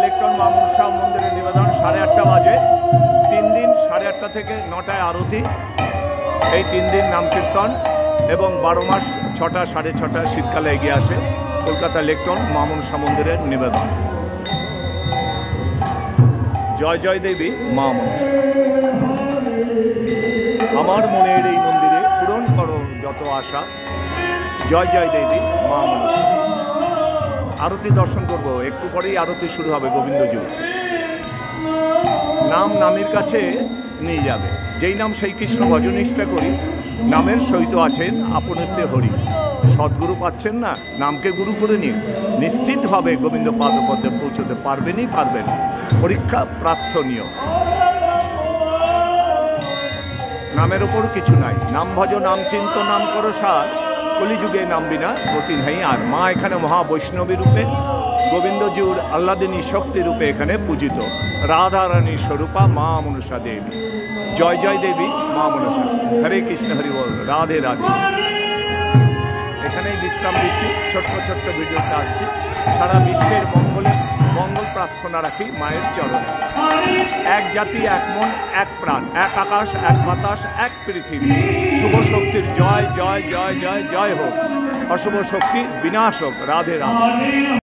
লেকটন মা মনসা মন্দিরে নিবেদন 8:30 বাজে। 3 দিন 8:30 থেকে 9টায় আরতি। এই 3 দিন নাম কীর্তন এবং 12 মাস 6টা 6:30 শীতকালে এগিয়ে আসে কলকাতা লেকটন মা মনসা মন্দিরের নিবেদন। জয় জয় দেবী মা মনসা। আমার মনের এই মন্দিরে পূরণ করো যত আশা। জয় জয় দেবী মা মনসা। আরতি দর্শন করব, একটু পরেই আরতি শুরু হবে গোবিন্দজুর। নাম নামের কাছে নিয়ে যাবে, যেই নাম সেই কৃষ্ণ ভজনিষ্ঠা করি। নামের সহিত আছেন আপনস্তে হরি। সদ্গুরু পাচ্ছেন না, নামকে গুরু করে নিন, নিশ্চিতভাবে গোবিন্দ পাদপদ্মে পৌঁছতে পারবেনই পারবেন। পরীক্ষা প্রার্থনীয়। নামের ওপর কিছু নাই। নাম ভজ নাম চিন্ত নাম করো সার, কলিযুগে নাম বিনা গতি নাই আর। মা এখানে মহাবৈষ্ণবী রূপে, গোবিন্দজিউর আহ্লাদিনী শক্তি রূপে এখানে পূজিত। রাধারানী স্বরূপা মা মনসা দেবী। জয় জয় দেবী মা মনসা। হরে কৃষ্ণ হরি বল, রাধে রাধে। এখানেই বিশ্রাম দিচ্ছি, ছোট্ট ছোট্ট ভিডিওতে আসছি। সারা বিশ্বের মঙ্গল প্রার্থনা রাখি মায়ের চরণে। এক জাতি, এক মন, এক প্রাণ, এক আকাশ, এক বাতাস, এক পৃথিবী। শুভ শক্তির জয় জয় জয় জয় জয় হোক, অশুভ শক্তি বিনাশ হোক। রাধে রাধে।